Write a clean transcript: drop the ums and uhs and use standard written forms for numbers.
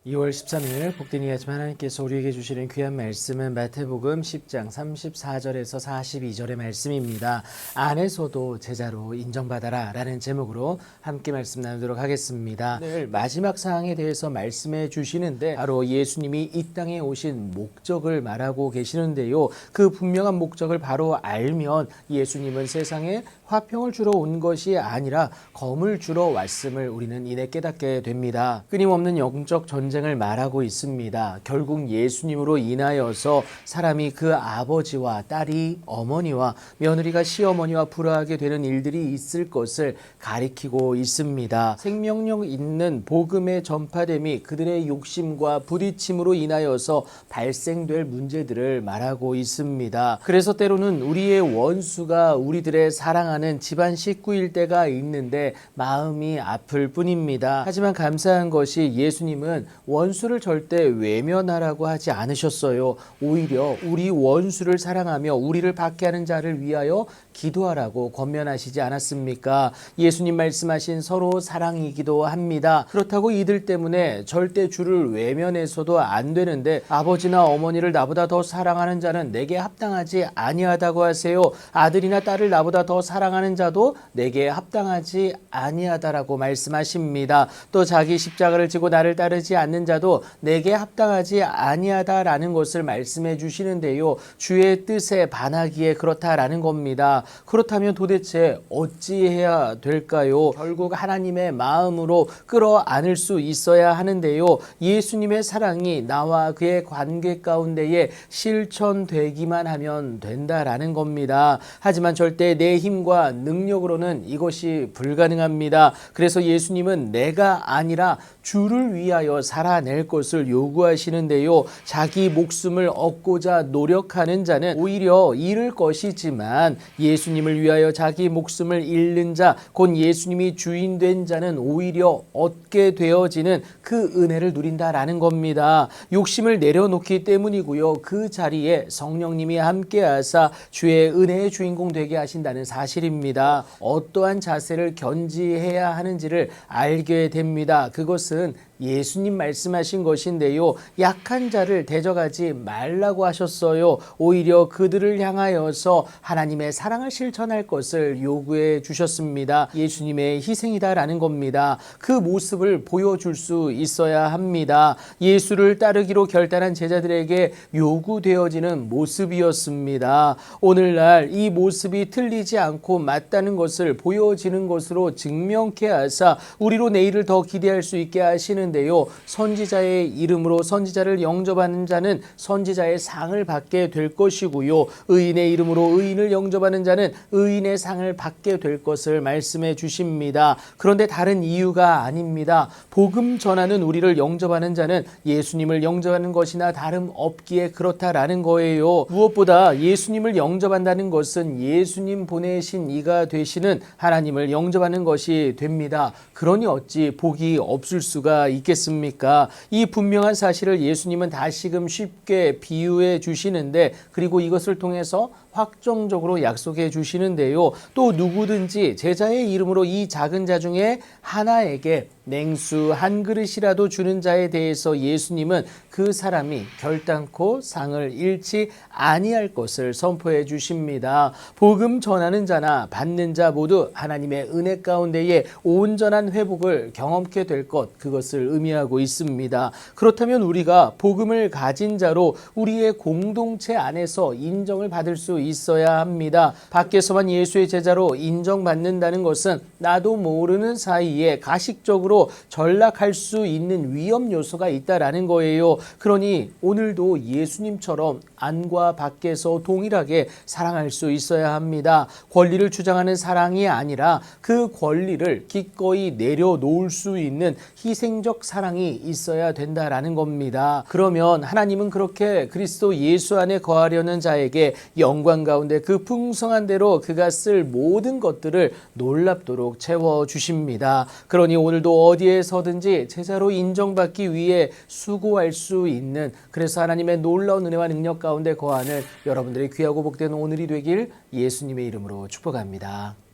2월 13일 복된 이야기지만 하나님께서 우리에게 주시는 귀한 말씀은 마태복음 10장 34절에서 42절의 말씀입니다. 안에서도 제자로 인정받아라 라는 제목으로 함께 말씀 나누도록 하겠습니다. 오늘 마지막 사항에 대해서 말씀해 주시는데 바로 예수님이 이 땅에 오신 목적을 말하고 계시는데요. 그 분명한 목적을 바로 알면 예수님은 세상에 화평을 주러 온 것이 아니라 검을 주러 왔음을 우리는 이내 깨닫게 됩니다. 끊임없는 영적 전쟁을 말하고 있습니다. 결국 예수님으로 인하여서 사람이 그 아버지와 딸이 어머니와 며느리가 시어머니와 불화하게 되는 일들이 있을 것을 가리키고 있습니다. 생명력 있는 복음의 전파됨이 그들의 욕심과 부딪힘으로 인하여서 발생될 문제들을 말하고 있습니다. 그래서 때로는 우리의 원수가 우리들의 사랑하는 집안 식구일 때가 있는데 마음이 아플 뿐입니다. 하지만 감사한 것이 예수님은 원수를 절대 외면하라고 하지 않으셨어요. 오히려 우리 원수를 사랑하며 우리를 박해하는 자를 위하여 기도하라고 권면하시지 않았습니까? 예수님 말씀하신 서로 사랑이기도 합니다. 그렇다고 이들 때문에 절대 주를 외면해서도 안 되는데 아버지나 어머니를 나보다 더 사랑하는 자는 내게 합당하지 아니하다고 하세요. 아들이나 딸을 나보다 더 사랑하는 자도 내게 합당하지 아니하다라고 말씀하십니다. 또 자기 십자가를 지고 나를 따르지 않는 자도 내게 합당하지 아니하다라는 것을 말씀해 주시는데요. 주의 뜻에 반하기에 그렇다라는 겁니다. 그렇다면 도대체 어찌해야 될까요? 결국 하나님의 마음으로 끌어안을 수 있어야 하는데요. 예수님의 사랑이 나와 그의 관계 가운데에 실천되기만 하면 된다라는 겁니다. 하지만 절대 내 힘과 능력으로는 이것이 불가능합니다. 그래서 예수님은 내가 아니라 주를 위하여 살아낼 것을 요구하시는데요. 자기 목숨을 얻고자 노력하는 자는 오히려 잃을 것이지만 예수님을 위하여 자기 목숨을 잃는 자, 곧 예수님이 주인 된 자는 오히려 얻게 되어지는 그 은혜를 누린다라는 겁니다. 욕심을 내려놓기 때문이고요. 그 자리에 성령님이 함께하사 주의 은혜의 주인공 되게 하신다는 사실입니다. 어떠한 자세를 견지해야 하는지를 알게 됩니다. 그것은 예수님 말씀하신 것인데요. 약한 자를 대적하지 말라고 하셨어요. 오히려 그들을 향하여서 하나님의 사랑을 실천할 것을 요구해 주셨습니다. 예수님의 희생이다라는 겁니다. 그 모습을 보여줄 수 있어야 합니다. 예수를 따르기로 결단한 제자들에게 요구되어지는 모습이었습니다. 오늘날 이 모습이 틀리지 않고 맞다는 것을 보여지는 것으로 증명케 하사 우리로 내일을 더 기대할 수 있게 하시는 데요. 선지자의 이름으로 선지자를 영접하는 자는 선지자의 상을 받게 될 것이고요. 의인의 이름으로 의인을 영접하는 자는 의인의 상을 받게 될 것을 말씀해 주십니다. 그런데 다른 이유가 아닙니다. 복음 전하는 우리를 영접하는 자는 예수님을 영접하는 것이나 다름없기에 그렇다라는 거예요. 무엇보다 예수님을 영접한다는 것은 예수님 보내신 이가 되시는 하나님을 영접하는 것이 됩니다. 그러니 어찌 복이 없을 수가 있겠습니까? 이 분명한 사실을 예수님은 다시금 쉽게 비유해 주시는데 그리고 이것을 통해서 확정적으로 약속해 주시는데요. 또 누구든지 제자의 이름으로 이 작은 자 중에 하나에게 냉수 한 그릇이라도 주는 자에 대해서 예수님은 그 사람이 결단코 상을 잃지 아니할 것을 선포해 주십니다. 복음 전하는 자나 받는 자 모두 하나님의 은혜 가운데에 온전한 회복을 경험케 될 것, 그것을 의미하고 있습니다. 그렇다면 우리가 복음을 가진 자로 우리의 공동체 안에서 인정을 받을 수 있어야 합니다. 밖에서만 예수의 제자로 인정받는다는 것은 나도 모르는 사이에 가식적으로 전락할 수 있는 위험 요소가 있다라는 거예요. 그러니 오늘도 예수님처럼 안과 밖에서 동일하게 사랑할 수 있어야 합니다. 권리를 주장하는 사랑이 아니라 그 권리를 기꺼이 내려놓을 수 있는 희생적 사랑이 있어야 된다라는 겁니다. 그러면 하나님은 그렇게 그리스도 예수 안에 거하려는 자에게 영광 가운데 그 풍성한 대로 그가 쓸 모든 것들을 놀랍도록 채워주십니다. 그러니 오늘도 어디에서든지 제자로 인정받기 위해 수고할 수 있는, 그래서 하나님의 놀라운 은혜와 능력 가운데 거하는 여러분들의 귀하고 복된 오늘이 되길 예수님의 이름으로 축복합니다.